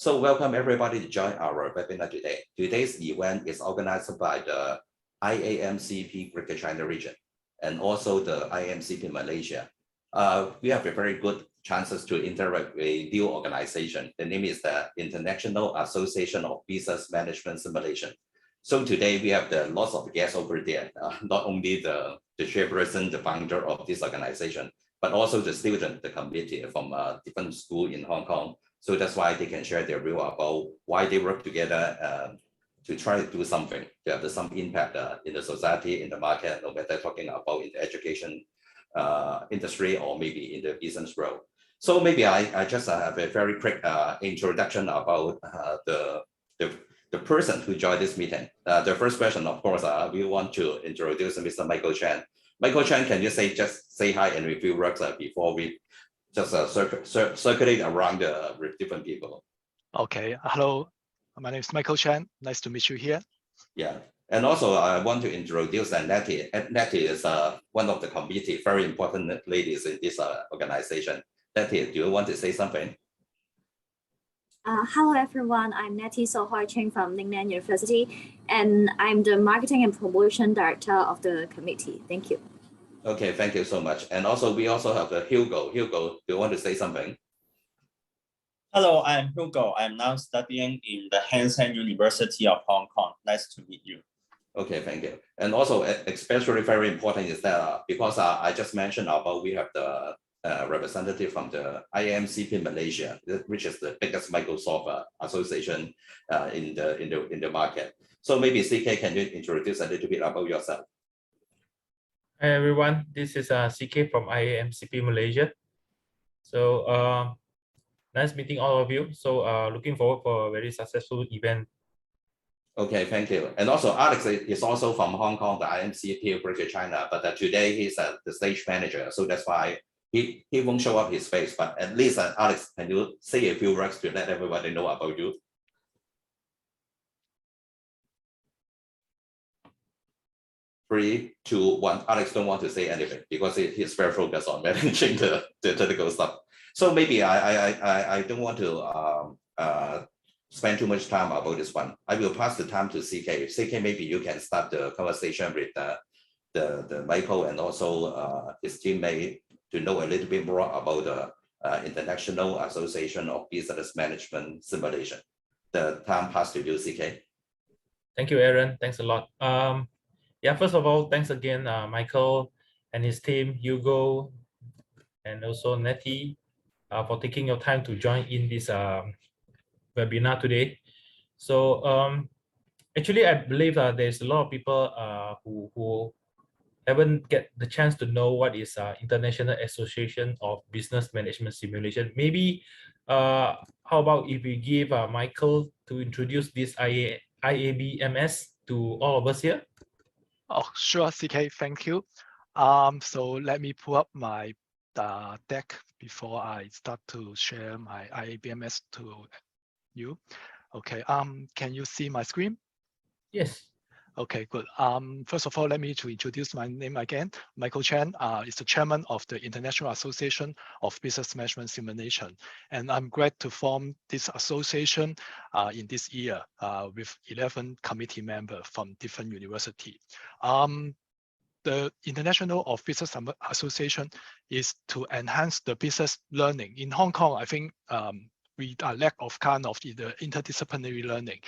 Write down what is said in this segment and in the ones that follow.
So welcome everybody to join our webinar today. Today's event is organized by the IAMCP Greater China region and also the IAMCP Malaysia. We have a very good chances to interact with a new organization. The name is the International Association of Business Management Simulation. So today we have lots of guests over there, not only the chairperson, the founder of this organization, but also the student, the committee from different schools in Hong Kong. So that's why they can share their view about why they work together to try to do something, to have some impact in the society, in the market, no matter talking about in the education industry or maybe in the business world. So maybe I just have a very quick introduction about the person who joined this meeting. The first question, of course, we want to introduce Mr. Michael Chen. Michael Chen, can you just say hi and review works before we just circulate around with different people? Okay, hello, my name is Michael Chen. Nice to meet you here. Yeah, and also I want to introduce Natty. Natty is one of the committee, very important ladies in this organization. Natty, do you want to say something? Hello everyone, I'm Natty Chen from Ningnan University, and I'm the Marketing and Promotion Director of the committee. Thank you. Okay, thank you so much. And also we also have Hugo. Hugo, do you want to say something? Hello, I'm Hugo. I'm now studying in the Hansen University of Hong Kong. Nice to meet you. Okay, thank you. And also especially very important is that because I just mentioned about we have the representative from the IAMCP Malaysia, which is the biggest Microsoft association in the market. So maybe CK, can you introduce a little bit about yourself? Hi everyone, this is CK from IAMCP Malaysia. So nice meeting all of you. So looking forward for a very successful event. Okay, thank you. And also Alex is also from Hong Kong, the IAMCP Greater China, but today he's the stage manager. So that's why he won't show up his face, but at least Alex, can you say a few words to let everybody know about you? 3, 2, 1. Alex don't want to say anything because he's very focused on managing the technical stuff. So maybe I don't want to spend too much time about this one. I will pass the time to CK. CK, maybe you can start the conversation with the Michael and also his teammate to know a little bit more about the International Association of Business Management Simulation. The time pass to you, CK. Thank you, Aaron. Thanks a lot. Yeah, first of all, thanks again, Michael and his team, Hugo, and also Natty, for taking your time to join in this webinar today. So actually, I believe there's a lot of people who haven't get the chance to know what is International Association of Business Management Simulation. Maybe how about if we give Michael to introduce this IABMS to all of us here? Oh, sure, CK, thank you. So let me pull up my deck before I start to share my IABMS to you. Okay, can you see my screen? Yes. Okay, good. First of all, let me introduce my name again. Michael Chen is the chairman of the International Association of Business Management Simulation. And I'm glad to form this association in this year with 11 committee members from different universities. The International of Business Association is to enhance the business learning. In Hong Kong, I think we are lack of kind of the interdisciplinary learning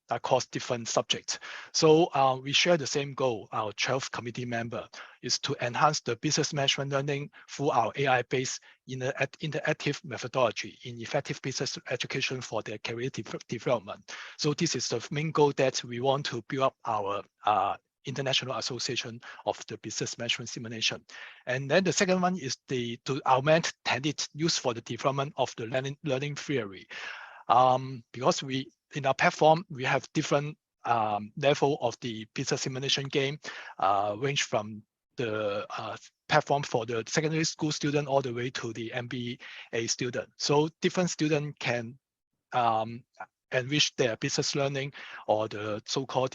across different subjects. So we share the same goal. Our 12th committee member is to enhance the business management learning through our AI-based interactive methodology in effective business education for their career development. So this is the main goal that we want to build up our International Association of the Business Management Simulation. And then the second one is to augment techniques used for the development of the learning theory. Because in our platform, we have different level of the business simulation game, range from the platform for the secondary school student all the way to the MBA student. So different students can enrich their business learning or the so-called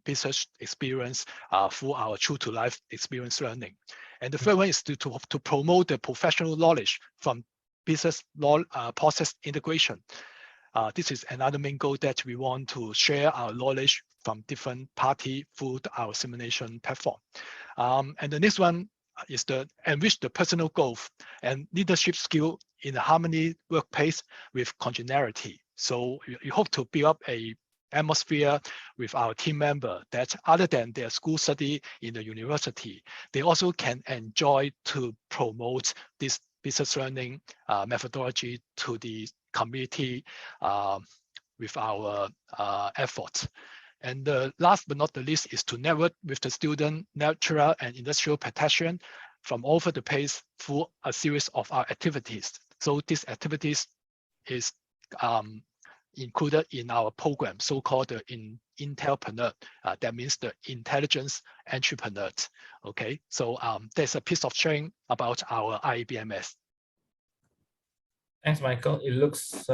business experience through our true to life experience learning. And the third one is to promote the professional knowledge from business process integration. This is another main goal that we want to share our knowledge from different parties through our simulation platform. And the next one is to enrich the personal growth and leadership skill in a harmony workplace with congeniality. So we hope to build up a atmosphere with our team member that other than their school study in the university, they also can enjoy to promote this business learning methodology to the community with our efforts. And the last but not the least is to network with the student, natural and industrial practitioners from all over the place through a series of our activities. So these activities is included in our program, so-called the Intelpreneur. That means the intelligence entrepreneur. Okay, so there's a piece of sharing about our IABMS. Thanks, Michael. It looks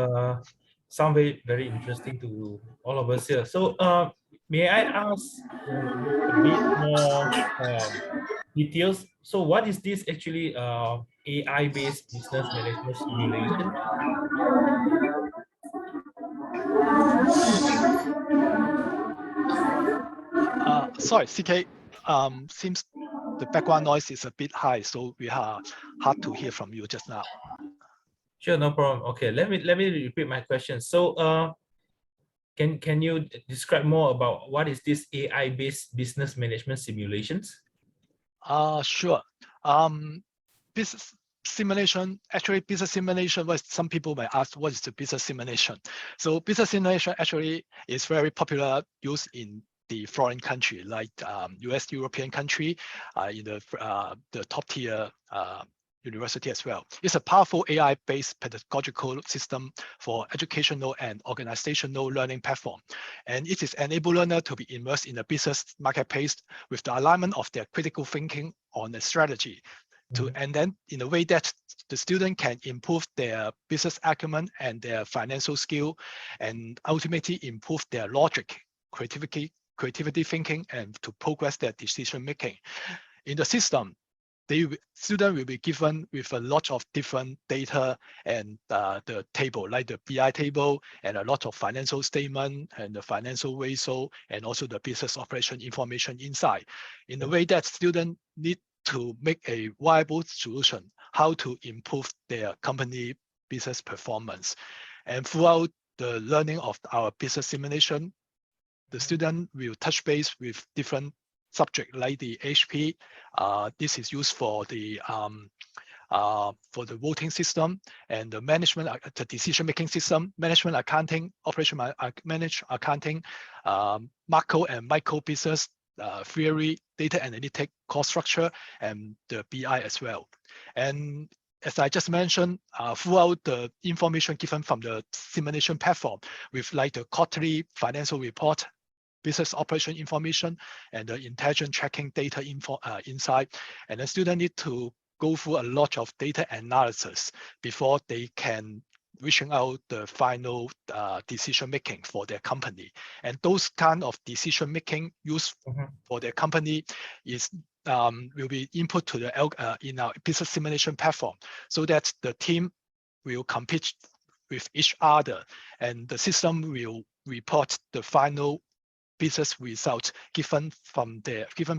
sound very interesting to all of us here. So may I ask a bit more details? So what is this actually AI-based business management simulation? Sorry, CK, seems the background noise is a bit high, so we are hard to hear from you just now. Sure, no problem. Okay, let me repeat my question. So can you describe more about what is this AI-based business management simulations? Sure. Business simulation, actually business simulation, what some people may ask, what is the business simulation? So business simulation actually is very popular used in the foreign country, like US, European country, in the top tier university as well. It's a powerful AI-based pedagogical system for educational and organizational learning platform. And it is enable learner to be immersed in the business marketplace with the alignment of their critical thinking on the strategy. And then in a way that the student can improve their business acumen and their financial skill, and ultimately improve their logic, creativity thinking, and to progress their decision making. In the system, the student will be given with a lot of different data and the table, like the BI table, and a lot of financial statement and the financial ratio, and also the business operation information inside. In the way that students need to make a viable solution, how to improve their company business performance. And throughout the learning of our business simulation, the student will touch base with different subject like the HP. This is used for the voting system and the management, the decision-making system, management accounting, operation manage accounting, macro and micro business theory, data analytic, cost structure, and the BI as well. And as I just mentioned, throughout the information given from the simulation platform with like the quarterly financial report, business operation information, and the intelligent tracking data info inside. And the student need to go through a lot of data analysis before they can reaching out the final decision making for their company. And those kind of decision making used for their company is will be input to the in our business simulation platform, so that the team will compete with each other, and the system will report the final business results given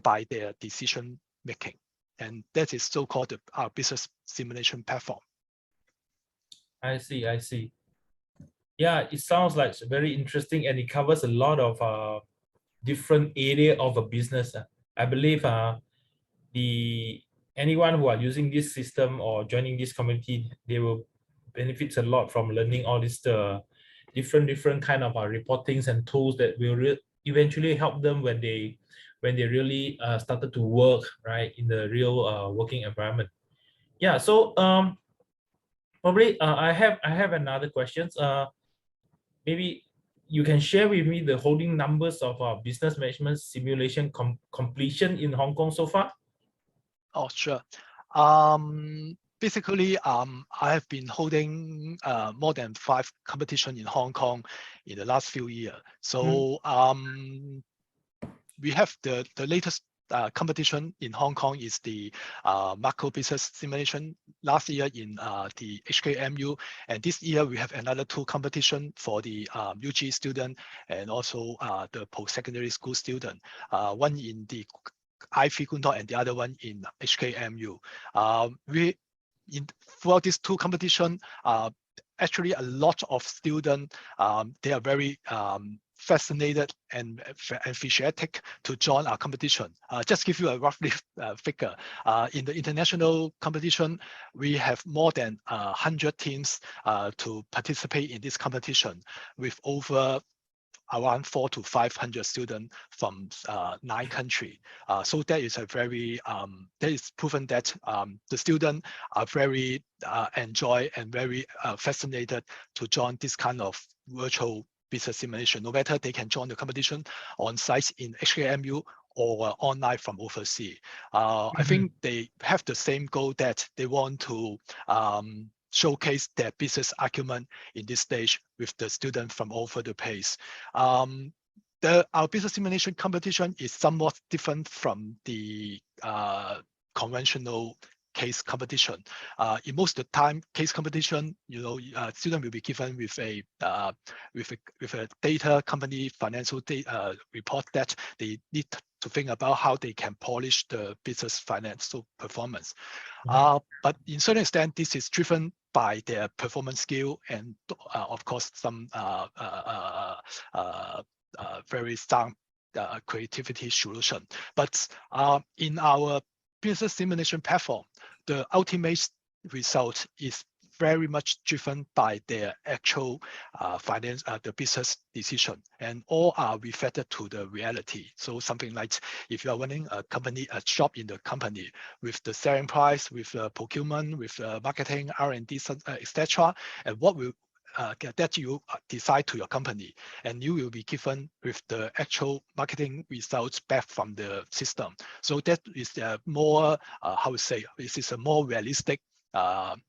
by their decision making. And that is so-called our business simulation platform. I see. Yeah, it sounds like very interesting, and it covers a lot of different area of a business. I believe anyone who are using this system or joining this community, they will benefit a lot from learning all these different kind of reportings and tools that will eventually help them when they really started to work right in the real working environment. Yeah, so probably I have another questions. Maybe you can share with me the holding numbers of business management simulation completion in Hong Kong so far. Oh, sure. Basically, I have been holding more than 5 competitions in Hong Kong in the last few years. So we have the latest competition in Hong Kong is the macro business simulation. Last year in the HKMU, and this year we have another 2 competition for the UG student and also the post-secondary school student. One in the IFE Kunto and the other one in HKMU. For these 2 competition, actually a lot of students, they are very fascinated and enthusiastic to join our competition. Just give you a roughly figure. In the international competition, we have more than 100 teams to participate in this competition with over around 400 to 500 students from 9 countries. So that is a very, that is proven that the students are very enjoy and very fascinated to join this kind of virtual business simulation. No matter they can join the competition on site in HKMU or online from overseas. I think they have the same goal that they want to showcase their business acumen in this stage with the student from all over the place. Our business simulation competition is somewhat different from the conventional case competition. In most of the time, case competition, student will be given with a data company financial report that they need to think about how they can polish the business financial performance. But in certain extent, this is driven by their performance skill and of course some very sound creativity solution. But in our business simulation platform, the ultimate result is very much driven by their actual the business decision, and all are reflected to the reality. So something like if you are running a company, a shop in the company with the selling price, with procurement, with marketing, R&D, etc., and what will that you decide to your company, and you will be given with the actual marketing results back from the system. So that is more, how to say, this is a more realistic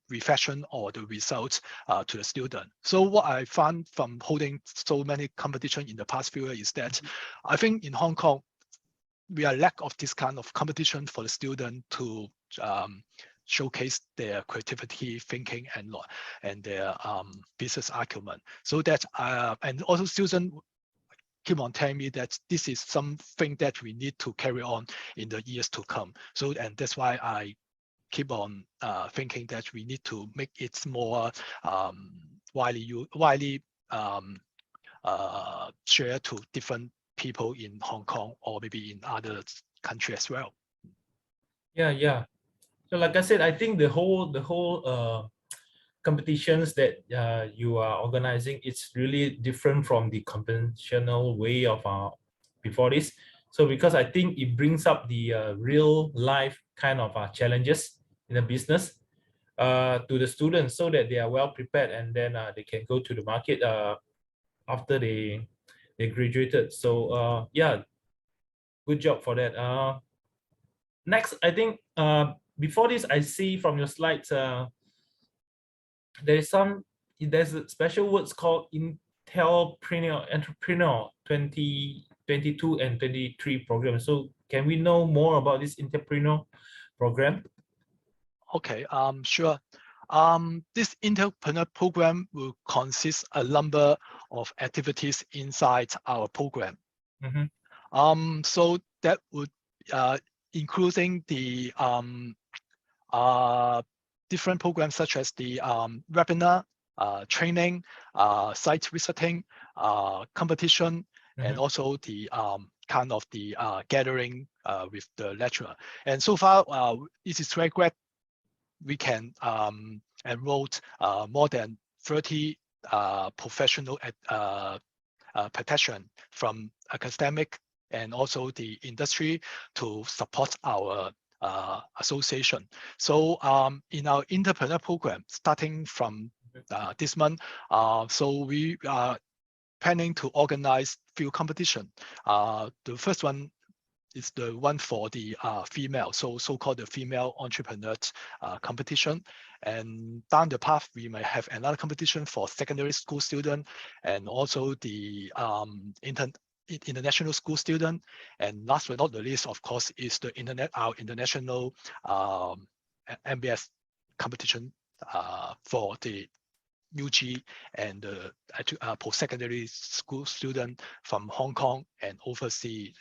reflection or the results to the student. So what I found from holding so many competitions in the past few years is that I think in Hong Kong, we are lack of this kind of competition for the student to showcase their creativity, thinking, and their business acumen. So that and also students keep on telling me that this is something that we need to carry on in the years to come. So and that's why I keep on thinking that we need to make it more widely shared to different people in Hong Kong or maybe in other countries as well. Yeah. So like I said, I think the whole competitions that you are organizing, it's really different from the conventional way of before this. So because I think it brings up the real life kind of challenges in the business to the students, so that they are well prepared, and then they can go to the market after they graduated. So yeah, good job for that. Next, I think before this, I see from your slides there's a special words called Entrepreneur 2022 and 23 program. So can we know more about this entrepreneur program? Okay, sure. This entrepreneur program will consist a number of activities inside our program. So that would including the different programs such as the webinar, training, site visiting, competition, and also the kind of the gathering with the lecturer. And so far, it is very great. We can enroll more than 30 professional practitioners from academic and also the industry to support our association. So in our entrepreneur program, starting from this month, so we are planning to organize few competitions. The first one is the one for the female, so-called the female entrepreneur competition. And down the path, we may have another competition for secondary school students, and also the international school student. And last but not the least, of course, is our international MBS competition for the UG and post-secondary school student from Hong Kong and overseas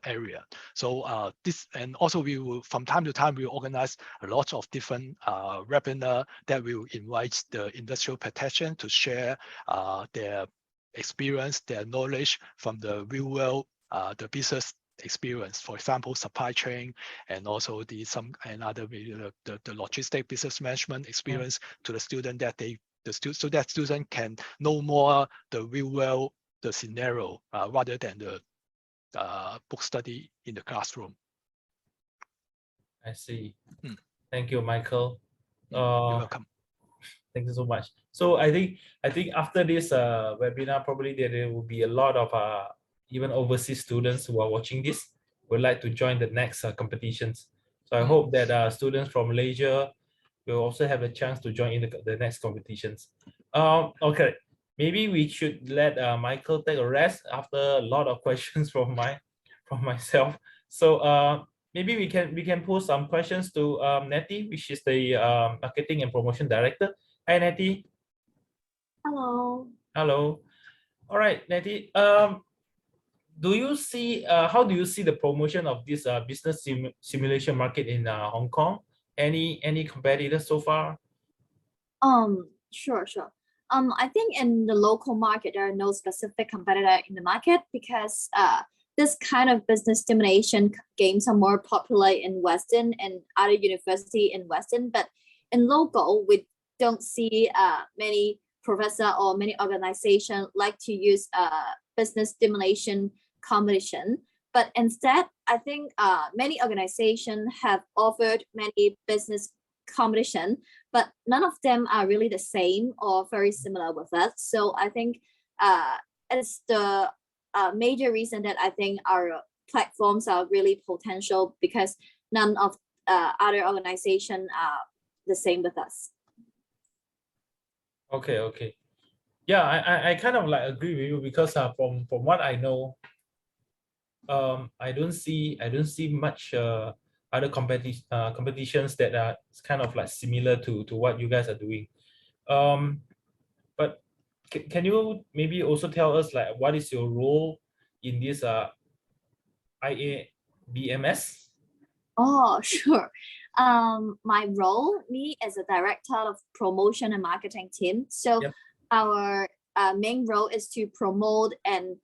area. So this, and also we will, from time to time, we organize a lot of different webinar that will invite the industrial practitioners to share their experience, their knowledge from the real world, the business experience. For example, supply chain, and also the logistic business management experience to the student, that so that student can know more the real world, the scenario, rather than the book study in the classroom. I see. Thank you, Michael. You're welcome. Thank you so much. So I think after this webinar, probably there will be a lot of even overseas students who are watching this would like to join the next competitions. So I hope that students from Malaysia will also have a chance to join in the next competitions. Okay, maybe we should let Michael take a rest after a lot of questions from myself. So maybe we can pose some questions to Natty, which is the marketing and promotion director. Hi, Natty. Hello. Hello. All right, Natty. Do you see how do you see the promotion of this business simulation market in Hong Kong? Any competitors so far? Sure. I think in the local market there are no specific competitor in the market, because this kind of business stimulation games are more popular in Western and other university in Western, but in local we don't see many professor or many organizations like to use business stimulation competition. But instead, I think many organizations have offered many business competition, but none of them are really the same or very similar with us. So I think it's the major reason that I think our platforms are really potential, because none of other organizations are the same with us. Okay. Yeah, I kind of like agree with you, because from what I know, I don't see much other competitions that are kind of like similar to what you guys are doing. But can you maybe also tell us like what is your role in this IABMS? Oh, sure. My role, me as a director of promotion and marketing team. So our main role is to promote and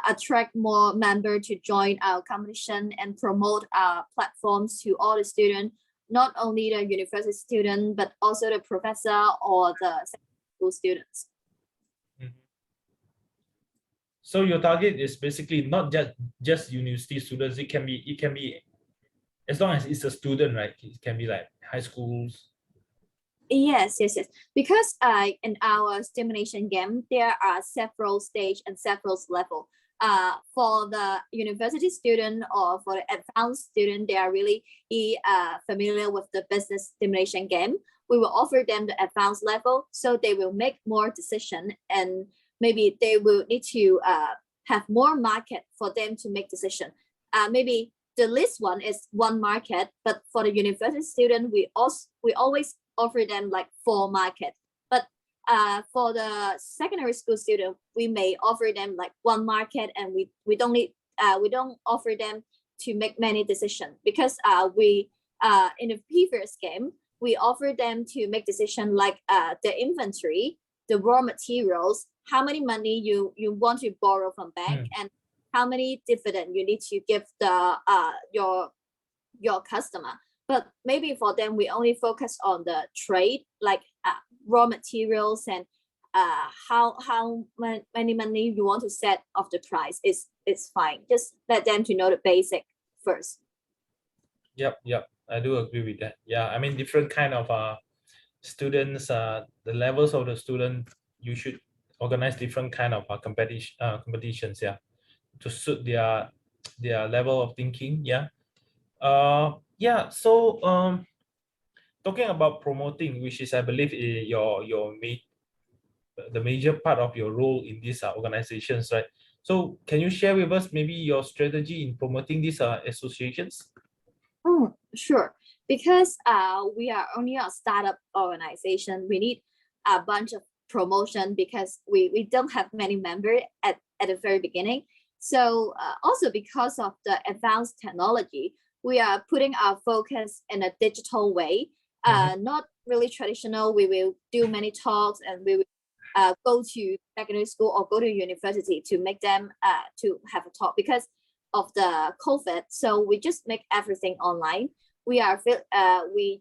attract more members to join our competition and promote our platforms to all the students, not only the university student, but also the professor or the school students. So your target is basically not just university students. It can be as long as it's a student, right? It can be like high schools. Yes. Because in our stimulation game, there are several stages and several levels. For the university student or for the advanced student, they are really familiar with the business stimulation game. We will offer them the advanced level, so they will make more decision, and maybe they will need to have more market for them to make decision. Maybe the least one is one market, but for the university student, we always offer them like 4 market. But for the secondary school student, we may offer them like 1 market, and we don't offer them to make many decisions, because we in the previous game we offer them to make decision like the inventory, the raw materials, how many money you want to borrow from bank, and how many dividend you need to give the your customer. But maybe for them, we only focus on the trade, like raw materials, and how many money you want to set of the price is fine. Just let them to know the basic first. Yep, I do agree with that. Yeah, I mean different kind of students, the levels of the student, you should organize different kind of competitions, yeah, to suit their level of thinking. So talking about promoting, which is I believe the major part of your role in these organizations, right? So can you share with us maybe your strategy in promoting these associations? Sure. Because we are only a startup organization, we need a bunch of promotion because we don't have many members at the very beginning. So also because of the advanced technology, we are putting our focus in a digital way, not really traditional. We will do many talks and we will go to secondary school or go to university to make them to have a talk because of the COVID. So we just make everything online. We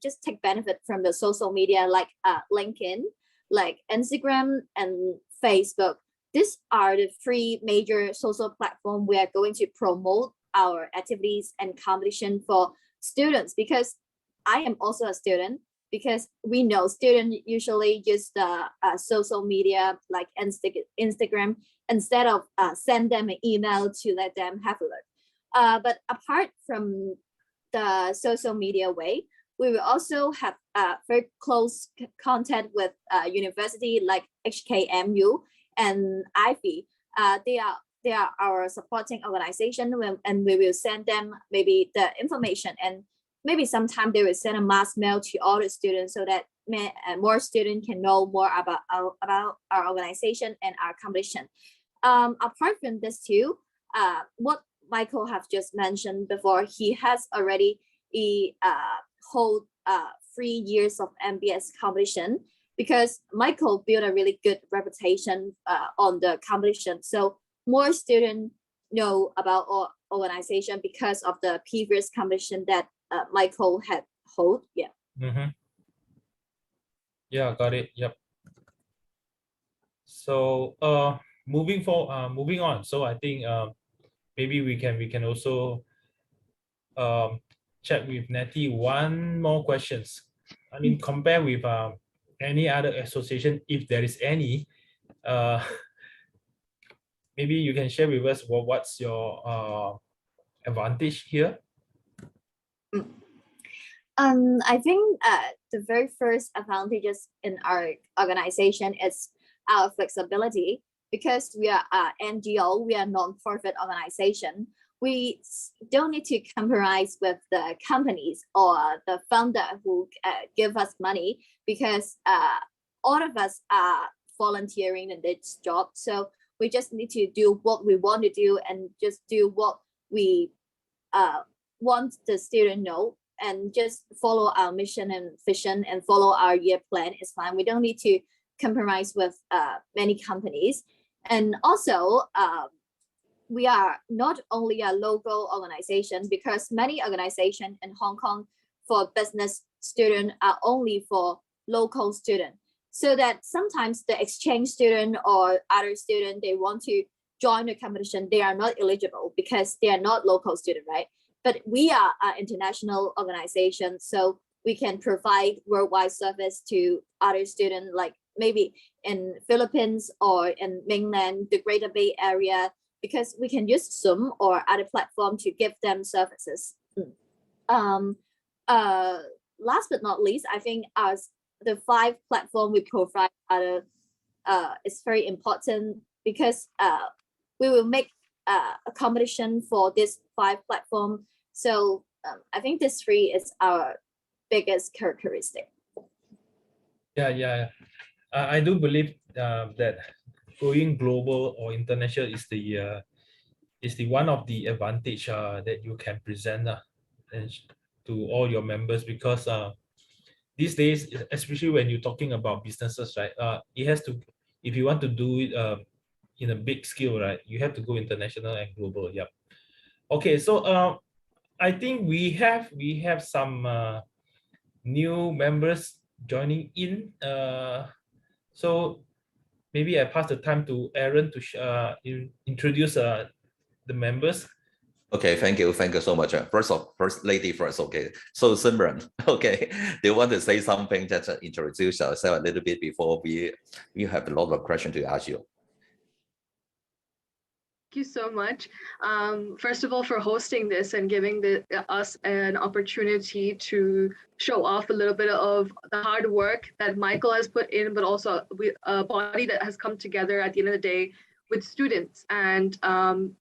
just take benefit from the social media like LinkedIn, like Instagram and Facebook. These are the three major social platforms we are going to promote our activities and competition for students, because I am also a student, because we know students usually use the social media like Instagram instead of send them an email to let them have a look. But apart from the social media way, we will also have very close contact with university like HKMU and IFE. They are our supporting organization, and we will send them maybe the information, and maybe sometime they will send a mass mail to all the students so that more students can know more about our organization and our competition. Apart from this too, what Michael have just mentioned before, he has already hold 3 years of MBS competition, because Michael built a really good reputation on the competition. So more students know about our organization because of the previous competition that Michael had hold. Yeah. Yeah, got it. Yep. So moving on. So I think maybe we can also check with Natty one more questions. I mean, compare with any other association, if there is any, maybe you can share with us what's your advantage here. I think the very first advantages in our organization is our flexibility, because we are NGO, we are non-profit organization. We don't need to compromise with the companies or the founder who give us money, because all of us are volunteering in this job. So we just need to do what we want to do and just do what we want the student know, and just follow our mission and vision and follow our year plan is fine. We don't need to compromise with many companies. And also, we are not only a local organization, because many organizations in Hong Kong for business students are only for local students. So that sometimes the exchange student or other student, they want to join the competition, they are not eligible because they are not local student, right? But we are an international organization, so we can provide worldwide service to other students, like maybe in Philippines or in mainland, the Greater Bay Area, because we can use Zoom or other platform to give them services. Last but not least, I think as the 5 platform we provide are is very important, because we will make a competition for this 5 platform. So I think this 3 is our biggest characteristic. Yeah. I do believe that going global or international is the one of the advantage that you can present to all your members, because these days, especially when you're talking about businesses, right? It has to, if you want to do it in a big scale, right? You have to go international and global. Yep. Okay, so I think we have some new members joining in. So maybe I pass the time to Aaron to introduce the members. Okay, thank you so much. First lady first. Okay, so Simran, okay, do you want to say something, just introduce yourself a little bit before we have a lot of questions to ask you? Thank you so much. First of all, for hosting this and giving us an opportunity to show off a little bit of the hard work that Michael has put in, but also a body that has come together. At the end of the day, with students, and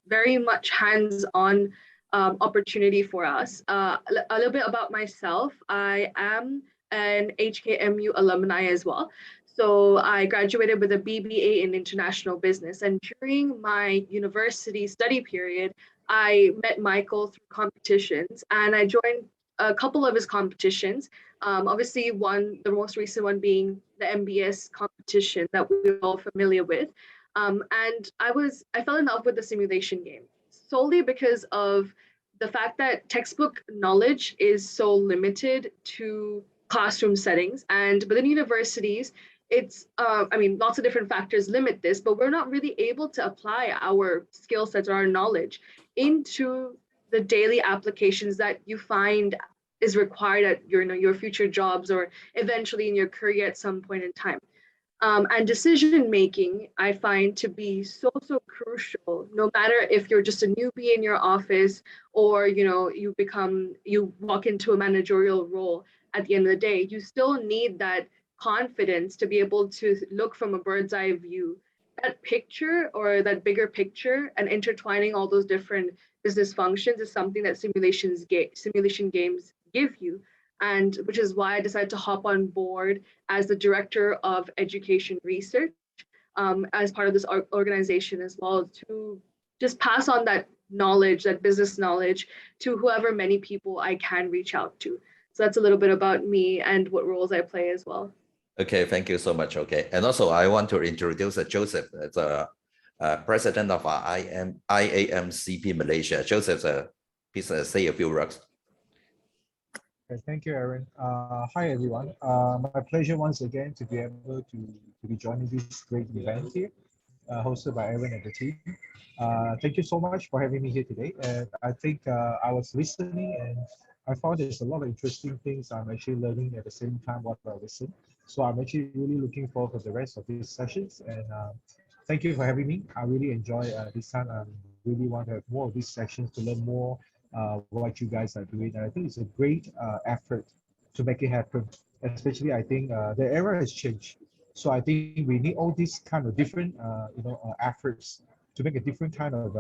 very much hands-on opportunity for us. A little bit about myself. I am an HKMU alumni as well. So I graduated with a BBA in international business, and during my university study period, I met Michael through competitions, and I joined a couple of his competitions. Obviously, the most recent one being the MBS competition that we're all familiar with. And I fell in love with the simulation game solely because of the fact that textbook knowledge is so limited to classroom settings, and within universities, it's I mean, lots of different factors limit this, but we're not really able to apply our skill sets or our knowledge into the daily applications that you find is required at your future jobs or eventually in your career at some point in time. And decision making, I find to be so crucial, no matter if you're just a newbie in your office or you walk into a managerial role. At the end of the day, you still need that confidence to be able to look from a bird's eye view. That picture or that bigger picture and intertwining all those different business functions is something that simulation games give you, and which is why I decided to hop on board as the director of education research as part of this organization as well, to just pass on that knowledge, that business knowledge, to whoever many people I can reach out to. So that's a little bit about me and what roles I play as well. Okay, thank you so much. Okay, and also I want to introduce Joseph as a president of IAMCP Malaysia. Joseph, please say a few words. Okay, thank you, Aaron. Hi, everyone. My pleasure once again to be able to be joining this great event here, hosted by Aaron and the team. Thank you so much for having me here today. And I think I was listening and I found there's a lot of interesting things I'm actually learning at the same time while I listen. So I'm actually really looking forward for the rest of these sessions. And thank you for having me. I really enjoy this time. I really want to have more of these sessions to learn more what you guys are doing. And I think it's a great effort to make it happen. Especially, I think the era has changed. So I think we need all these kind of different, efforts to make a different kind of,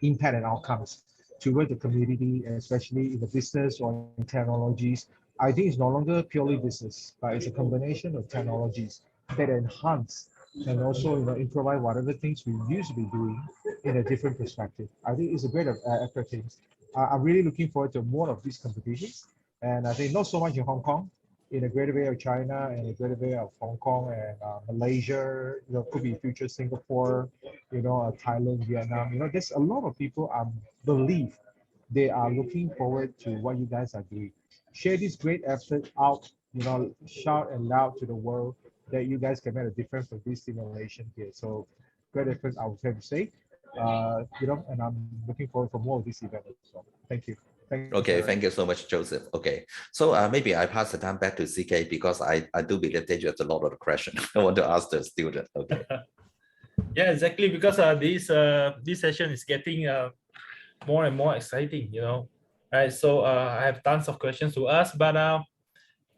impact and outcomes toward the community, especially in the business or in technologies. I think it's no longer purely business, but it's a combination of technologies that enhance and also improvise whatever things we used to be doing in a different perspective. I think it's a great effort. I'm really looking forward to more of these competitions, and I think not so much in Hong Kong, in a greater way of China and a greater way of Hong Kong and Malaysia. Could be future Singapore, Thailand, Vietnam. There's a lot of people I believe they are looking forward to what you guys are doing. Share this great effort out, shout and loud to the world that you guys can make a difference with this simulation here. So great effort, I would have to say. And I'm looking forward for more of this event. So thank you. Okay, thank you so much, Joseph. Okay, so maybe I pass the time back to CK because I do believe that you have a lot of questions I want to ask the student. Okay. Yeah, exactly, because this session is getting more and more exciting, Right, so I have tons of questions to ask, but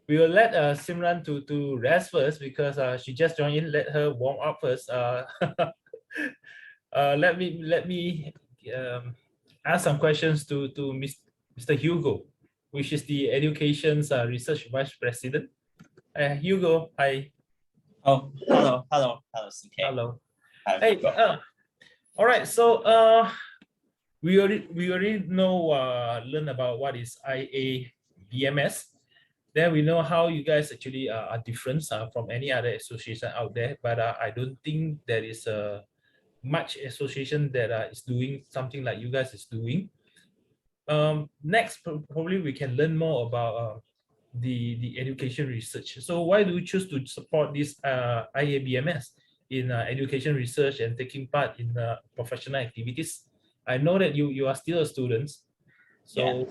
we will let Simran to rest first because she just joined in. Let her warm up first. Let me ask some questions to Mr. Hugo, which is the Education's Research Vice President. Hugo, hi. Oh, hello, CK. Hello. Hi, Hey, Hugo. all right. So we already learn about what is IABMS. Then we know how you guys actually are different from any other association out there. But I don't think there is much association that is doing something like you guys is doing. Next, probably we can learn more about the education research. So why do you choose to support this IABMS in education research and taking part in professional activities? I know that you are still a student. So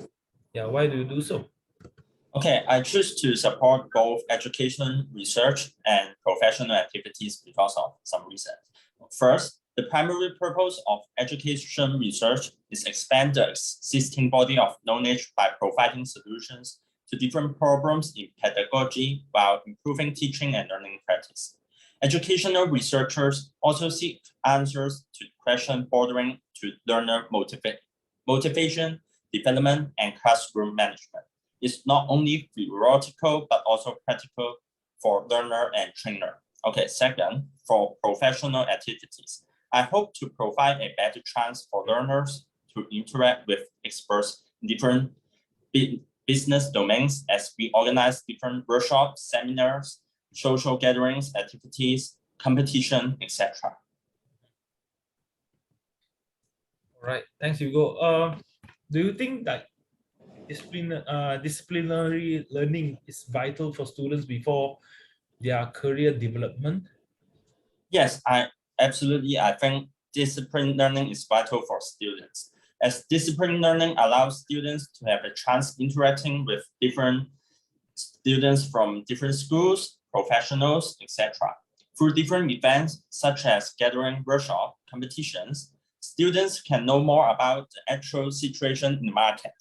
yeah, why do you do so? Okay, I choose to support both education research and professional activities because of some reasons. First, the primary purpose of education research is expand the existing body of knowledge by providing solutions to different problems in pedagogy while improving teaching and learning practice. Educational researchers also seek answers to questions bordering to learner motivation, development, and classroom management. It's not only theoretical, but also practical for learner and trainer. Okay, second, for professional activities, I hope to provide a better chance for learners to interact with experts in different business domains as we organize different workshops, seminars, social gatherings, activities, competition, etc. All right, thanks, Hugo. Do you think that disciplinary learning is vital for students before their career development? Yes, I think discipline learning is vital for students, as discipline learning allows students to have a chance interacting with different students from different schools, professionals, etc. Through different events such as gathering, workshop, competitions, students can know more about the actual situation in the market.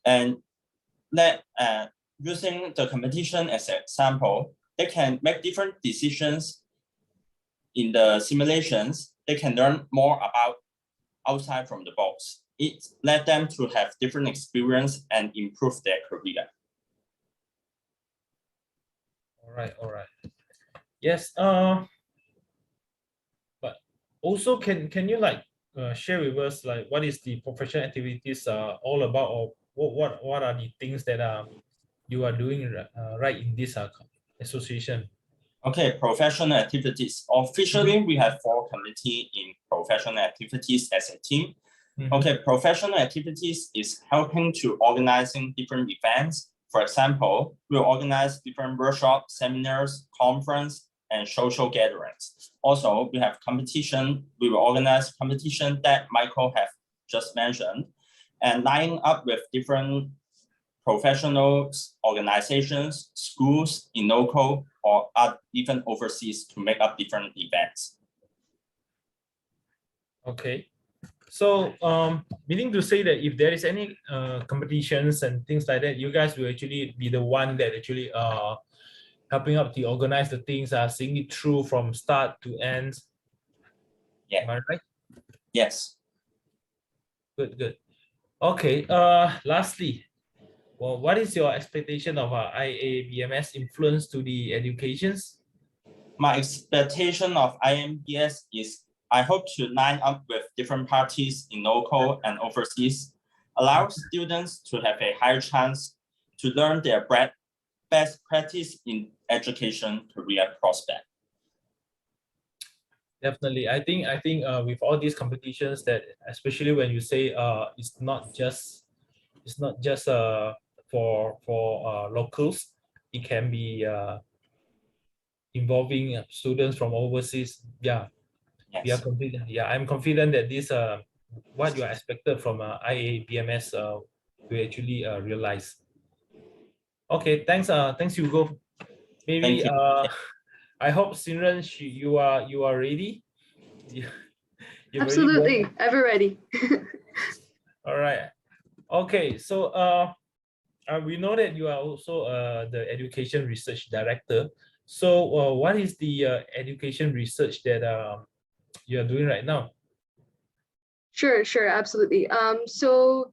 And using the competition as an example, they can make different decisions in the simulations. They can learn more about outside from the box. It led them to have different experience and improve their career. All right. Yes. But also, can you share with us what is the professional activities all about, or what are the things that you are doing right in this association? Okay, professional activities. Officially, we have 4 committees in professional activities as a team. Okay, professional activities is helping to organizing different events. For example, we'll organize different workshops, seminars, conference, and social gatherings. Also, we have competition. We will organize competition that Michael have just mentioned, and lining up with different professional organizations, schools in local or even overseas to make up different events. Okay. So, meaning to say that if there is any competitions and things like that, you guys will actually be the one that actually helping up to organize the things, seeing it through from start to end. Yeah. Am I right? Yes. Good. Okay. Lastly, well, what is your expectation of IABMS influence to the educations? My expectation of IABMS is I hope to line up with different parties in local and overseas, allow students to have a higher chance to learn their best practice in education career prospect. Definitely, I think with all these competitions, that especially when you say it's not just for locals, it can be involving students from overseas. Yeah. Yes. We are confident. Yeah, I'm confident that this what you are expected from IABMS will actually realize. Okay, thanks Hugo. Maybe Thank you. I hope Simran, you are ready. You're Absolutely, ready? ever ready. All right. Okay, so we know that you are also the education research director. So what is the education research that you are doing right now? Sure, absolutely. So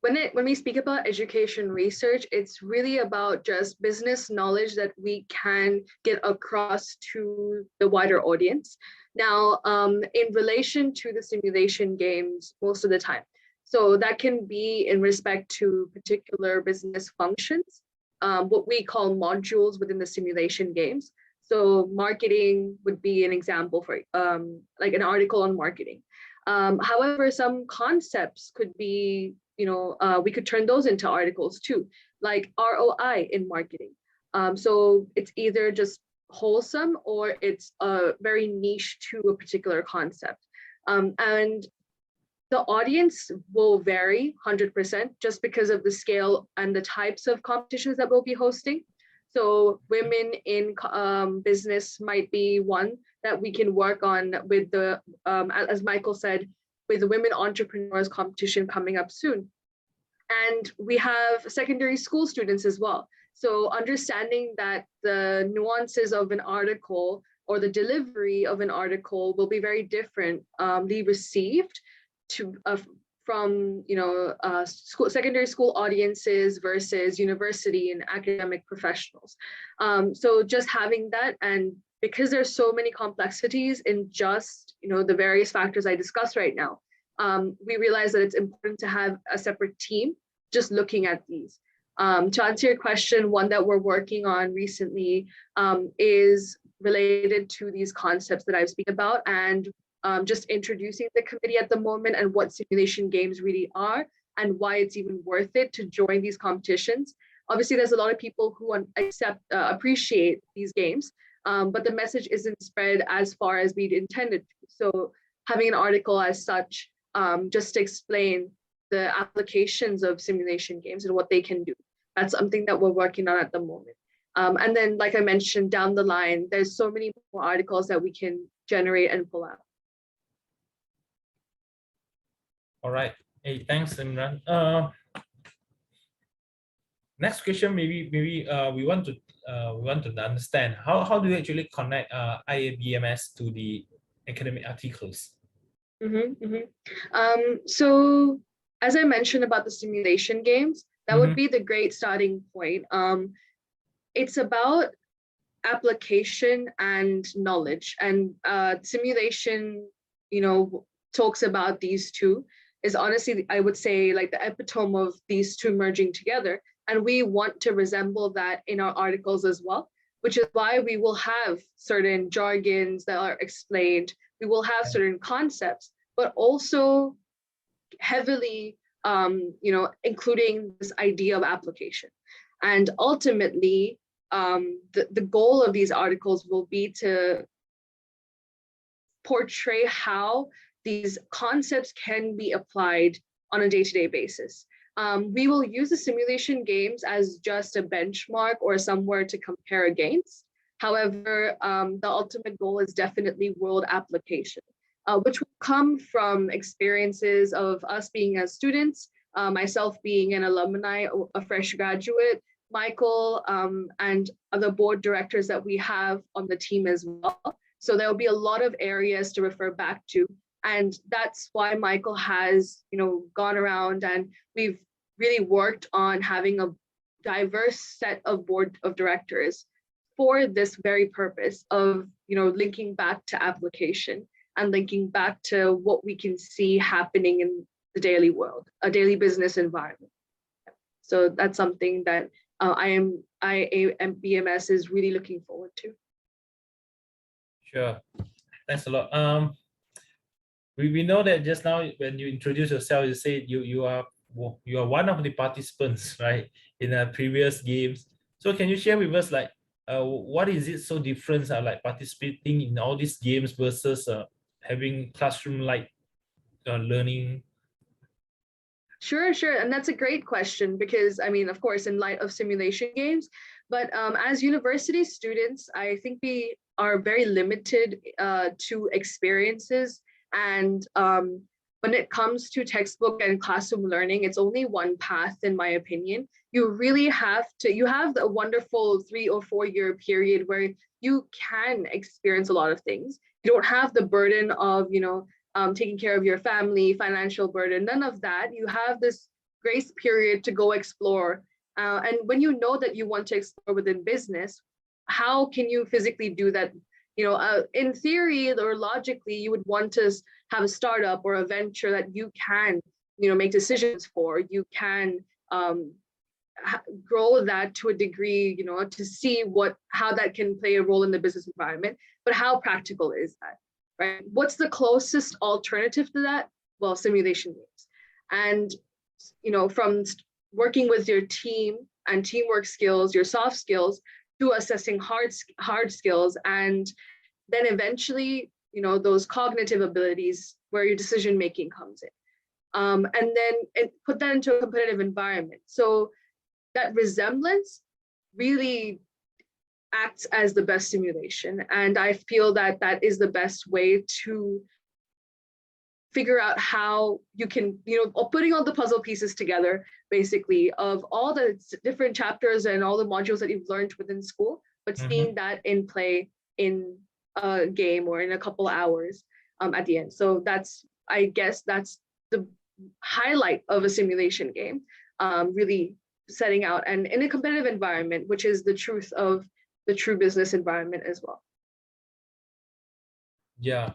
when we speak about education research, it's really about just business knowledge that we can get across to the wider audience. Now, in relation to the simulation games, most of the time, so that can be in respect to particular business functions, what we call modules within the simulation games. So marketing would be an example for like an article on marketing. However, some concepts could be, we could turn those into articles too, like ROI in marketing. So it's either just wholesome or it's very niche to a particular concept. And the audience will vary 100% just because of the scale and the types of competitions that we'll be hosting. So women in business might be one that we can work on with the, as Michael said, with the Women Entrepreneurs competition coming up soon. And we have secondary school students as well. So understanding that the nuances of an article or the delivery of an article will be very differently received from secondary school audiences versus university and academic professionals. So just having that, and because there's so many complexities in just the various factors I discussed right now, we realize that it's important to have a separate team just looking at these. To answer your question, one that we're working on recently is related to these concepts that I've spoken about, and just introducing the committee at the moment and what simulation games really are and why it's even worth it to join these competitions. Obviously, there's a lot of people who appreciate these games, but the message isn't spread as far as we'd intended to. So having an article as such, just to explain the applications of simulation games and what they can do. That's something that we're working on at the moment. And then, like I mentioned, down the line, there's so many more articles that we can generate and pull out. All right. Hey, thanks, Simran. Next question, maybe we want to understand how do you actually connect IABMS to the academic articles? So as I mentioned about the simulation games, that would be the great starting point. It's about application and knowledge, and simulation, talks about these two, is honestly, I would say, like the epitome of these two merging together. And we want to resemble that in our articles as well, which is why we will have certain jargons that are explained. We will have certain concepts, but also heavily, including this idea of application. And ultimately, the goal of these articles will be to portray how these concepts can be applied on a day-to-day basis. We will use the simulation games as just a benchmark or somewhere to compare against. However, the ultimate goal is definitely world application, which will come from experiences of us being as students, myself being an alumni, a fresh graduate, Michael, and other board directors that we have on the team as well. So there will be a lot of areas to refer back to. And that's why Michael has, gone around, and we've really worked on having a diverse set of board of directors for this very purpose of, linking back to application and linking back to what we can see happening in the daily world, a daily business environment. So that's something that IABMS is really looking forward to. Sure, thanks a lot. We know that just now when you introduce yourself, you said you are one of the participants, right, in the previous games. So can you share with us, like, what is it so different, like participating in all these games versus having classroom-like learning? Sure. And that's a great question, because of course, in light of simulation games, but as university students, I think we are very limited to experiences. And when it comes to textbook and classroom learning, it's only one path, in my opinion. You really have the wonderful 3 or 4 year period where you can experience a lot of things. You don't have the burden of, taking care of your family, financial burden, none of that. You have this grace period to go explore. And when you know that you want to explore within business, how can you physically do that? In theory or logically, you would want to have a startup or a venture that you can, make decisions for. You can grow that to a degree, to see how that can play a role in the business environment. But how practical is that, right? What's the closest alternative to that? Well, simulation games. And, from working with your team and teamwork skills, your soft skills, to assessing hard skills, and then eventually, those cognitive abilities where your decision making comes in, and then put that into a competitive environment. So that resemblance really acts as the best simulation, and I feel that that is the best way to figure out how you can, putting all the puzzle pieces together, basically, of all the different chapters and all the modules that you've learned within school, but seeing that in play in a game or in a couple hours at the end. So I guess that's the highlight of a simulation game, really setting out and in a competitive environment, which is the truth of the true business environment as well. Yeah,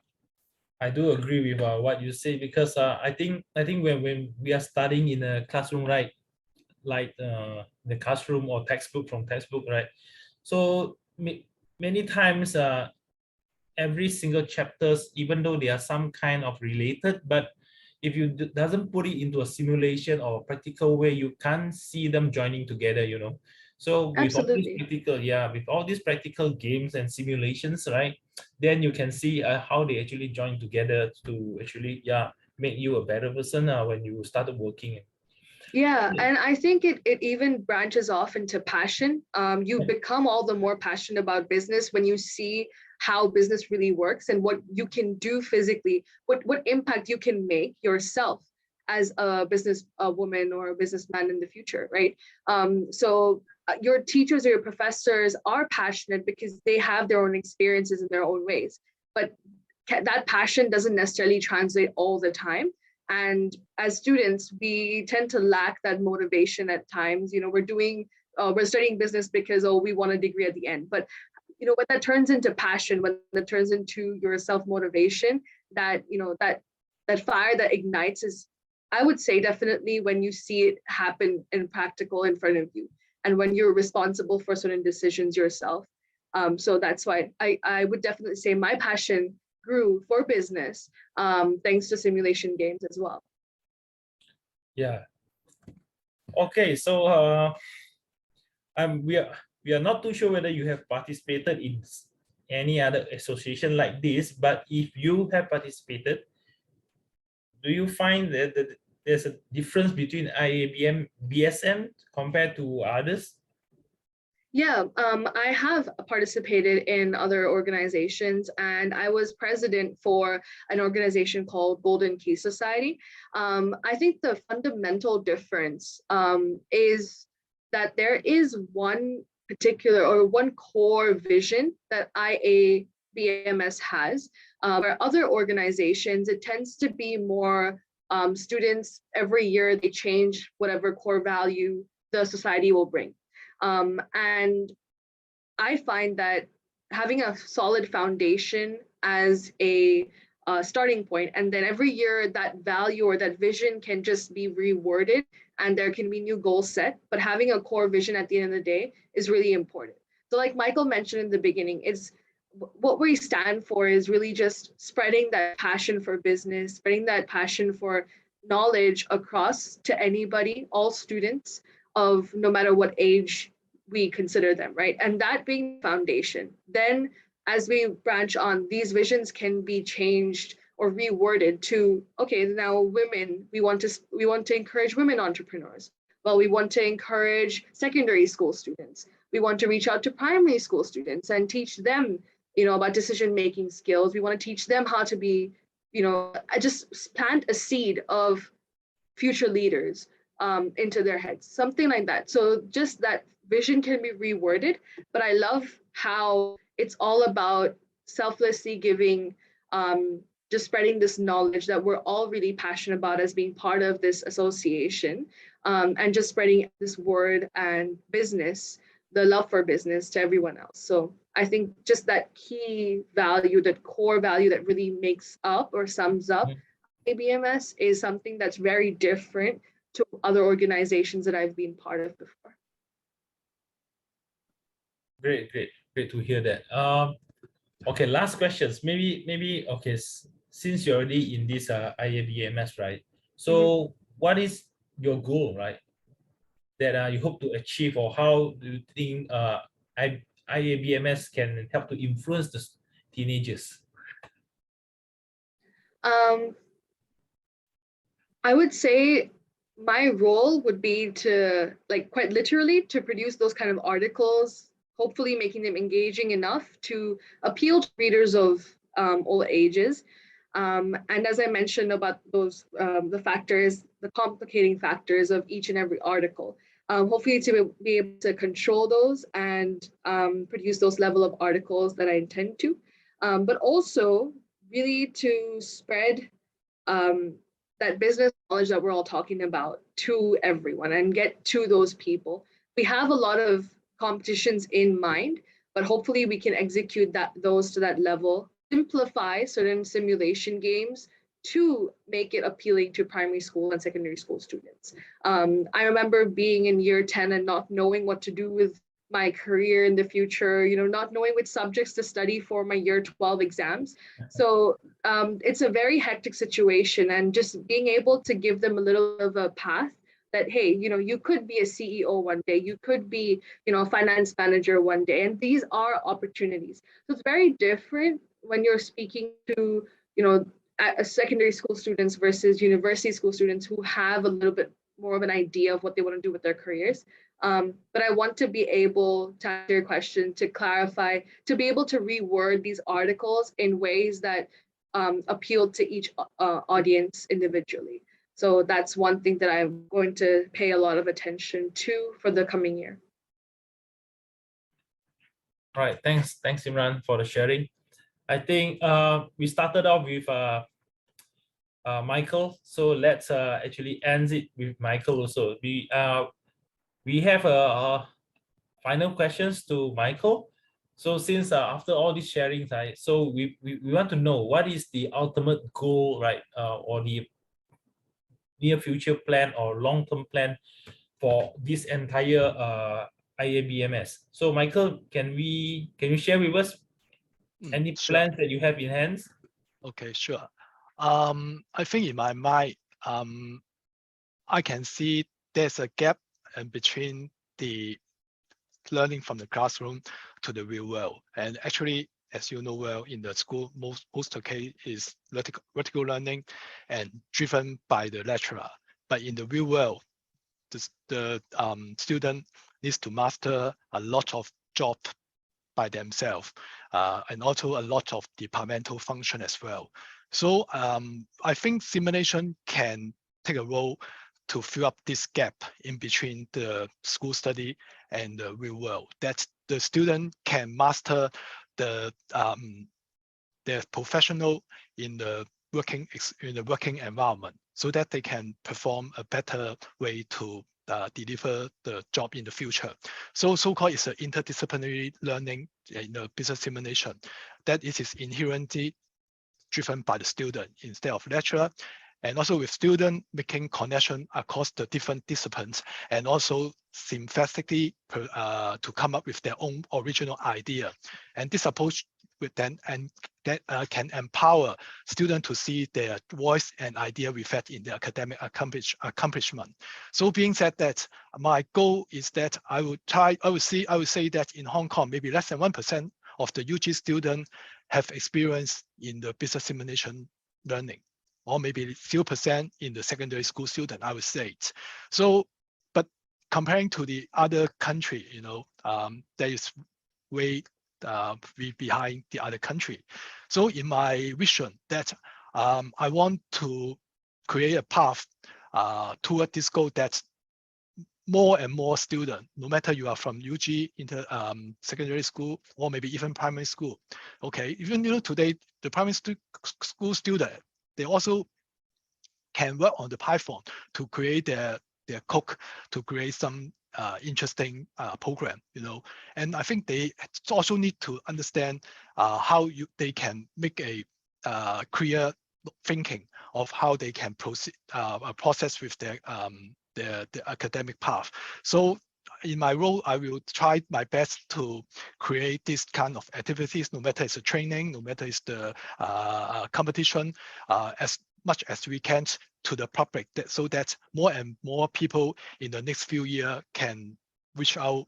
I do agree with what you say, because I think when we are studying in a classroom, right, like the classroom or textbook from textbook, right, so many times every single chapters, even though they are some kind of related, but if you doesn't put it into a simulation or practical way, you can't see them joining together, So with all these practical games and simulations, right, then you can see how they actually join together to actually make you a better person when you started working. Yeah, and I think it even branches off into passion. You become all the more passionate about business when you see how business really works and what you can do physically, what impact you can make yourself as a business woman or a businessman in the future, right? So your teachers or your professors are passionate because they have their own experiences in their own ways, but that passion doesn't necessarily translate all the time. And as students, we tend to lack that motivation at times. We're studying business because, we want a degree at the end. But, when that turns into passion, when that turns into your self-motivation, that fire that ignites is, I would say, definitely when you see it happen in practical in front of you and when you're responsible for certain decisions yourself. So that's why I would definitely say my passion grew for business thanks to simulation games as well. Yeah. Okay, so we are not too sure whether you have participated in any other association like this, but if you have participated, do you find that there's a difference between IABMS compared to others? Yeah, I have participated in other organizations, and I was president for an organization called Golden Key Society. I think the fundamental difference is that there is one particular or one core vision that IABMS has, where other organizations, it tends to be more students every year, they change whatever core value the society will bring. And I find that having a solid foundation as a starting point, and then every year that value or that vision can just be reworded and there can be new goals set, but having a core vision at the end of the day is really important. So like Michael mentioned in the beginning, it's what we stand for is really just spreading that passion for business, spreading that passion for knowledge across to anybody, all students, of no matter what age we consider them, right? And that being foundation. Then as we branch on, these visions can be changed or reworded to, okay, now women, we want to encourage women entrepreneurs. Well, we want to encourage secondary school students. We want to reach out to primary school students and teach them, about decision-making skills. We want to teach them how to be, just plant a seed of future leaders into their heads, something like that. So just that vision can be reworded, but I love how it's all about selflessly giving, just spreading this knowledge that we're all really passionate about as being part of this association, and just spreading this word and business, the love for business to everyone else. So I think just that key value, that core value that really makes up or sums up IABMS is something that's very different to other organizations that I've been part of before. Great to hear that. Okay, last questions. Maybe okay, since you're already in this IABMS, right? So what is your goal, right? That you hope to achieve, or how do you think IABMS can help to influence the teenagers? I would say my role would be to, like, quite literally to produce those kind of articles, hopefully making them engaging enough to appeal to readers of all ages. And as I mentioned about those, the factors, the complicating factors of each and every article, hopefully to be able to control those and produce those level of articles that I intend to, but also really to spread that business knowledge that we're all talking about to everyone and get to those people. We have a lot of competitions in mind, but hopefully we can execute those to that level, simplify certain simulation games to make it appealing to primary school and secondary school students. I remember being in year 10 and not knowing what to do with my career in the future, not knowing which subjects to study for my year 12 exams. So it's a very hectic situation, and just being able to give them a little of a path that, hey, you could be a CEO one day, you could be, a finance manager one day, and these are opportunities. So it's very different when you're speaking to, secondary school students versus university school students who have a little bit more of an idea of what they want to do with their careers. But I want to be able to answer your question, to clarify, to be able to reword these articles in ways that appeal to each audience individually. So that's one thing that I'm going to pay a lot of attention to for the coming year. All right, thanks Simran for the sharing. I think we started off with Michael, so let's actually end it with Michael also. We have final questions to Michael. So since after all these sharings, right, so we want to know what is the ultimate goal, right, or the near future plan or long-term plan for this entire IABMS. So Michael, can you share with us any plans that you have in hand? Okay, sure. I think in my mind, I can see there's a gap in between the learning from the classroom to the real world. And actually, as you know well, in the school, most of the case is vertical learning and driven by the lecturer. But in the real world, the student needs to master a lot of jobs by themselves, and also a lot of departmental function as well. So I think simulation can take a role to fill up this gap in between the school study and the real world, that the student can master the professional in the working environment, so that they can perform a better way to deliver the job in the future. So-called is an interdisciplinary learning in the business simulation, that it is inherently driven by the student instead of lecturer, and also with student making connection across the different disciplines, and also synthetically to come up with their own original idea. And this approach with then and that can empower students to see their voice and idea reflect in their academic accomplishment. So being said that, my goal is that I would say that in Hong Kong, maybe less than 1% of the UG students have experience in the business simulation learning, or maybe 0% in the secondary school student, I would say. So, but comparing to the other country, there is way behind the other country. So in my vision that I want to create a path toward this goal, that more and more students, no matter you are from UG into secondary school or maybe even primary school, okay, even today the primary school student, they also can work on the Python to create their code, to create some interesting program, and I think they also need to understand how they can make a clear thinking of how they can proceed process with their academic path. So in my role, I will try my best to create this kind of activities, no matter it's a training, no matter it's the competition, as much as we can to the public, so that more and more people in the next few years can reach out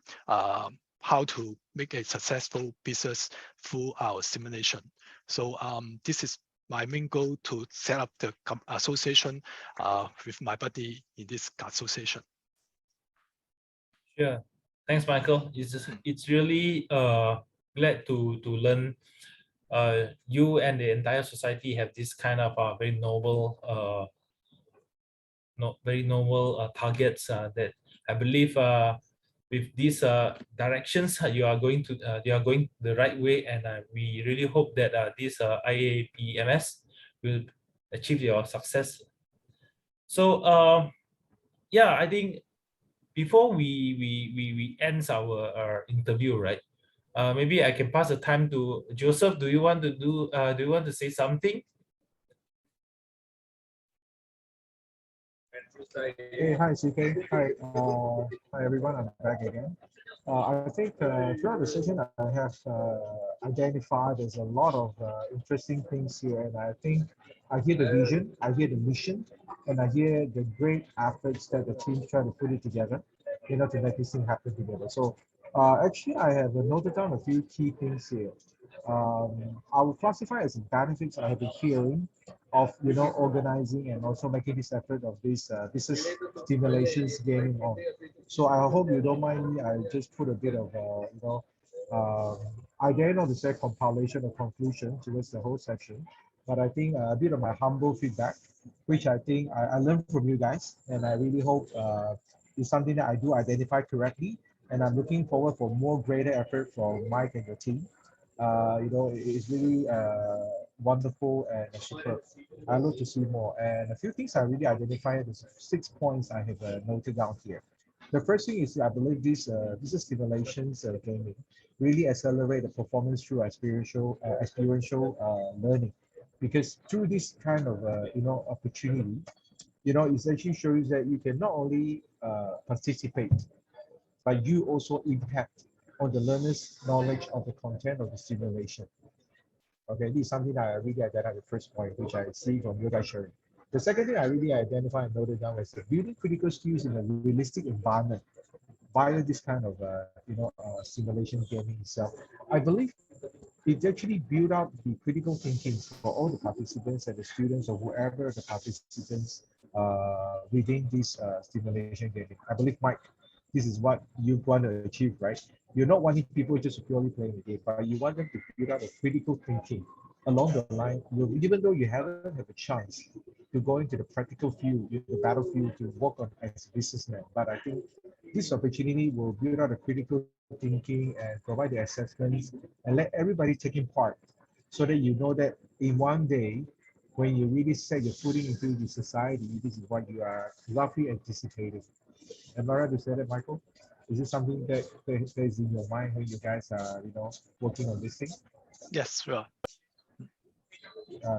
how to make a successful business through our simulation. So this is my main goal, to set up the association with my buddy in this association. Sure, thanks, Michael. It's really glad to learn you and the entire society have this kind of very noble, targets that I believe with these directions you are going the right way, and we really hope that this IABMS will achieve your success. So yeah, I think before we end our interview, right? Maybe I can pass the time to Joseph. Do you want to say something? Hey, hi, CK. Hi, everyone. I'm back again. I think throughout the session, I have identified there's a lot of interesting things here, and I think I hear the vision, I hear the mission, and I hear the great efforts that the team try to put it together, to make this thing happen together. So actually, I have noted down a few key things here. I would classify as benefits I have been hearing of organizing and also making this effort of this business stimulations gaining on. So I hope you don't mind me. I just put a bit of I dare not to say compilation or conclusion towards the whole section, but I think a bit of my humble feedback, which I think I learned from you guys, and I really hope is something that I do identify correctly, and I'm looking forward for more greater effort from Mike and the team. It's really wonderful and superb. I look to see more. And a few things I really identified is 6 points I have noted down here. The first thing is I believe these stimulations gaming really accelerate the performance through experiential learning, because through this kind of opportunity, it actually shows that you can not only participate, but you also impact on the learner's knowledge of the content of the simulation. Okay, this is something that I really identified the first point, which I see from you guys sharing. The second thing I really identify and noted down is building critical skills in a realistic environment via this kind of simulation gaming itself. I believe it actually build up the critical thinking for all the participants and the students or whoever the participants within this simulation gaming. I believe, Mike, this is what you want to achieve, right? You're not wanting people just to purely play the game, but you want them to build out a critical thinking along the line. Even though you haven't had a chance to go into the practical field, the battlefield to work on as a businessman, but I think this opportunity will build out a critical thinking and provide the assessments and let everybody take in part, so that you know that in one day, when you really set your footing into the society, this is what you are roughly anticipating. Am I right to say that, Michael? Is this something that is in your mind when you guys are, working on this thing? Yes, sure.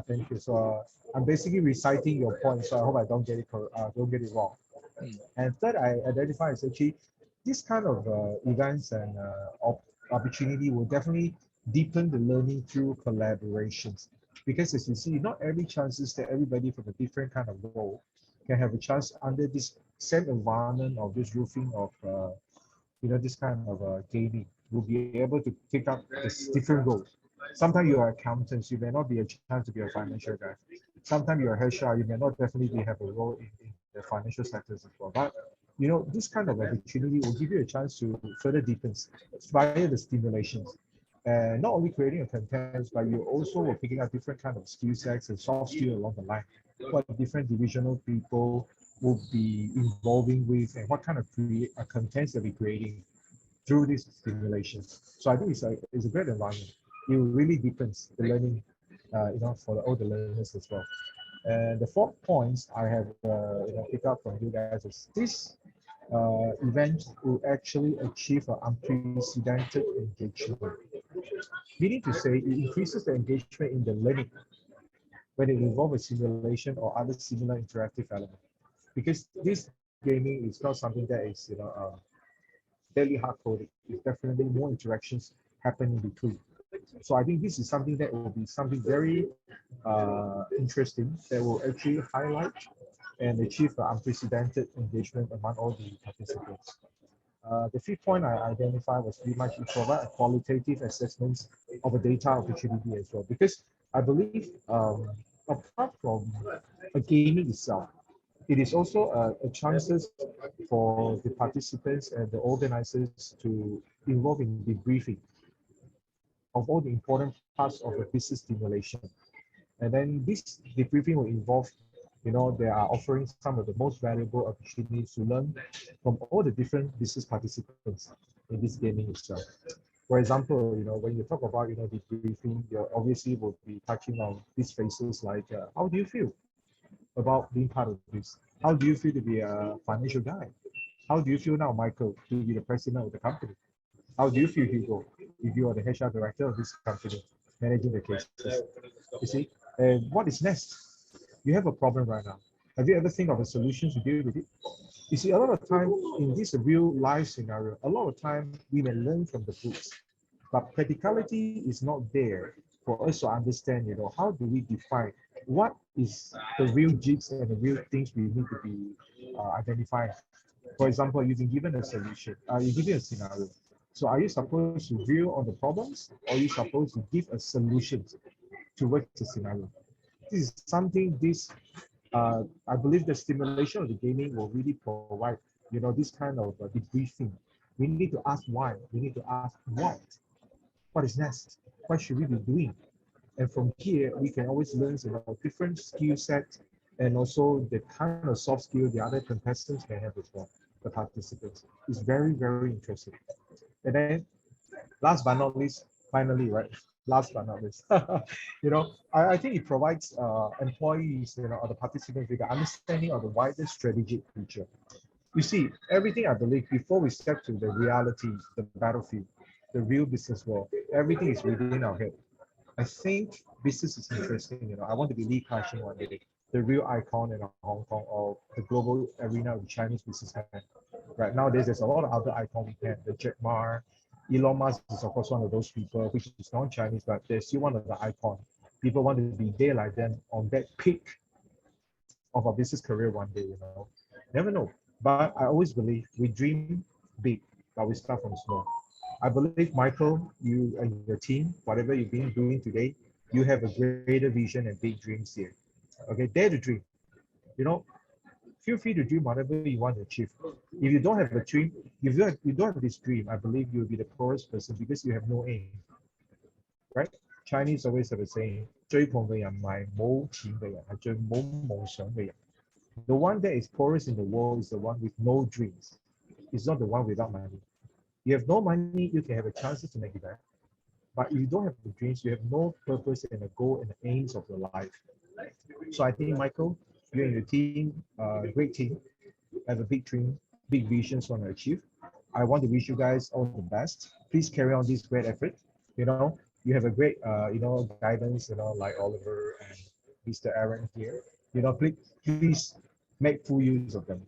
Thank you. So I'm basically reciting your point, so I hope I don't get it wrong. And third, I identify is actually this kind of events and opportunity will definitely deepen the learning through collaborations. Because as you see, not every chances that everybody from a different kind of role can have a chance under this same environment of this roofing of this kind of gaming will be able to pick up this different roles. Sometimes you are accountants, you may not be a chance to be a financial guy. Sometimes you're a HR, you may not definitely have a role in the financial sectors as well. But this kind of opportunity will give you a chance to further deepen via the stimulations. And not only creating a content, but you also will picking up different kind of skill sets and soft skill along the line. What different divisional people will be involving with, and what kind of contents they'll be creating through these stimulations. So I think it's a great environment. It really deepens the learning, for all the learners as well. And the fourth points I have, picked up from you guys is this event will actually achieve an unprecedented engagement. Meaning to say, it increases the engagement in the learning when it involves a simulation or other similar interactive element. Because this gaming is not something that is, fairly hard-coded. It's definitely more interactions happen in between. So I think this is something that will be something very interesting that will actually highlight and achieve unprecedented engagement among all the participants. The fifth point I identified was pretty much to provide a qualitative assessments of a data opportunity as well, because I believe apart from a gaming itself, it is also a chances for the participants and the organizers to involve in debriefing of all the important parts of a business stimulation. And then this debriefing will involve, they are offering some of the most valuable opportunities to learn from all the different business participants in this gaming itself. For example, when you talk about, debriefing, you obviously will be touching on these phases like, how do you feel about being part of this? How do you feel to be a financial guy? How do you feel now, Michael, to be the president of the company? How do you feel, Hugo, if you are the HR director of this company, managing the cases? You see, and what is next? You have a problem right now. Have you ever think of a solution to deal with it? You see, a lot of time in this real life scenario, a lot of time we may learn from the books, but practicality is not there for us to understand, how do we define what is the real jigs and the real things we need to be identifying. For example, you've been given a solution, you give it a scenario. So are you supposed to review on the problems, or are you supposed to give a solution towards the scenario? This is something I believe the stimulation of the gaming will really provide, this kind of debriefing. We need to ask why. We need to ask what. What is next? What should we be doing? And from here, we can always learn about different skill sets and also the kind of soft skill the other contestants may have as well, the participants. It's very, very interesting. And then last but not least, finally, right? Last but not least, I think it provides employees, or the participants with an understanding of the wider strategic picture. You see, everything I believe before we step to the reality, the battlefield, the real business world, everything is within our head. I think business is interesting. I want to be Li Ka-shing one day, the real icon in Hong Kong or the global arena of Chinese businessman. Right nowadays, there's a lot of other icons we can. The Jack Ma, Elon Musk is of course one of those people, which is non-Chinese, but they're still one of the icons. People want to be there like them on that peak of a business career one day. Never know. But I always believe we dream big, but we start from small. I believe, Michael, you and your team, whatever you've been doing today, you have a greater vision and big dreams here. Okay, dare to dream. Feel free to dream whatever you want to achieve. If you don't have a dream, if you don't have this dream, I believe you'll be the poorest person because you have no aim. Right? Chinese always have a saying, 追捧嘅人唔係冇錢嘅人，係最冇夢想嘅人。The one that is poorest in the world is the one with no dreams. It's not the one without money. You have no money, you can have a chance to make it back. But if you don't have the dreams, you have no purpose and a goal and the aims of your life. So I think, Michael, you and your team, great team, have a big dream, big visions want to achieve. I want to wish you guys all the best. Please carry on this great effort. You have a great, guidance, like Oliver and Mr. Aaron here. Please make full use of them.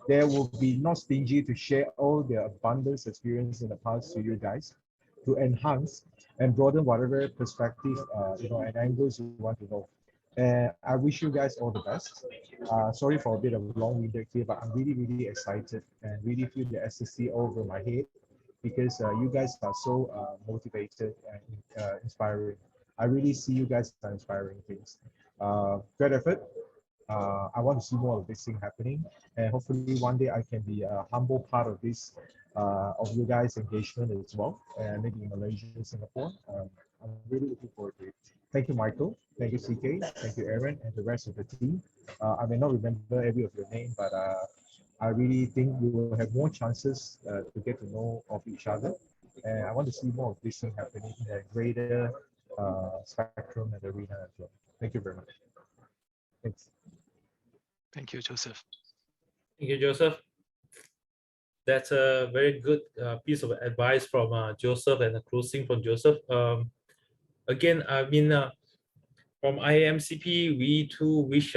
There will be not stingy to share all their abundance experience in the past to you guys to enhance and broaden whatever perspective, and angles you want to know. And I wish you guys all the best. Sorry for a bit of long-winded here, but I'm really, really excited and really feel the ecstasy over my head because you guys are so motivated and inspiring. I really see you guys are inspiring things. Great effort. I want to see more of this thing happening, and hopefully one day I can be a humble part of this, of you guys' engagement as well, and maybe in Malaysia and Singapore. I'm really looking forward to it. Thank you, Michael. Thank you, CK. Thank you, Aaron, and the rest of the team. I may not remember every of your name, but I really think we will have more chances to get to know of each other. And I want to see more of this thing happening in a greater spectrum and arena as well. Thank you very much. Thanks. Thank you, Joseph. Thank you, Joseph. That's a very good piece of advice from Joseph and a closing from Joseph. Again, from IAMCP, we too wish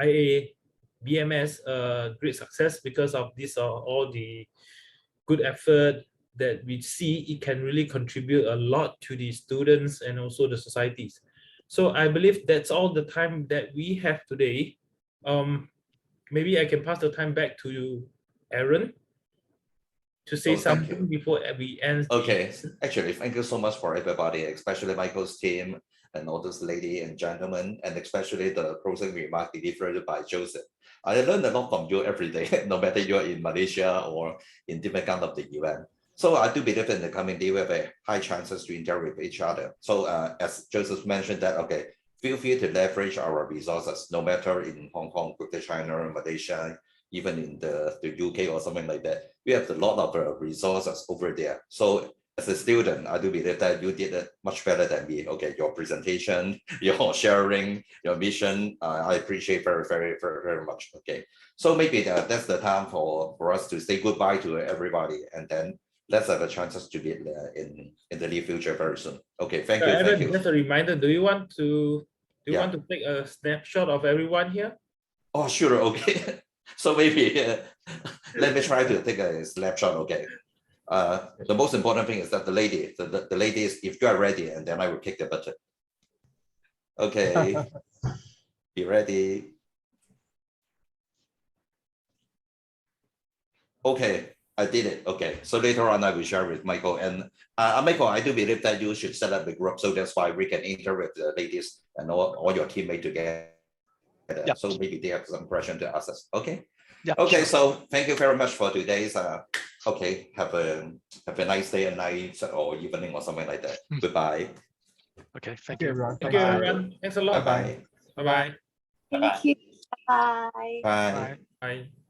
IABMS great success because of this all the good effort that we see. It can really contribute a lot to the students and also the societies. So I believe that's all the time that we have today. Maybe I can pass the time back to you, Aaron, to say something before we end. Okay, actually, thank you so much for everybody, especially Michael's team and all those ladies and gentlemen, and especially the closing remark delivered by Joseph. I learned a lot from you every day, no matter you're in Malaysia or in different kind of the event. So I do believe in the coming day we have a high chances to interact with each other. So as Joseph mentioned that, okay, feel free to leverage our resources, no matter in Hong Kong, Greater China, Malaysia, even in the UK or something like that. We have a lot of resources over there. So as a student, I do believe that you did it much better than me. Okay, your presentation, your sharing, your mission, I appreciate very much. Okay, so maybe that's the time for us to say goodbye to everybody, and then let's have a chance to meet in the near future very soon. Okay, thank you. Aaron, Thank you. just a reminder, do you want to Yeah. want to take a snapshot of everyone here? Oh, sure. Okay. So maybe let me try to take a snapshot. Okay. The most important thing is that the ladies, if you are ready, and then I will kick the button. Okay. Be ready. Okay, I did it. Okay, so later on I will share with Michael. And Michael, I do believe that you should set up the group, so that's why we can interact with the ladies and all your teammates together. Yep. So maybe they have some question to ask us. Okay. Yeah. Okay, Sure. so thank you very much for today's. Okay, have a nice day and night or evening or something like that. Goodbye. Okay. Thank Thank you, you. everyone. Thank you, Bye. everyone. Thanks a lot. Bye-bye. Bye-bye. Thank you. Bye. Bye. Bye. Bye.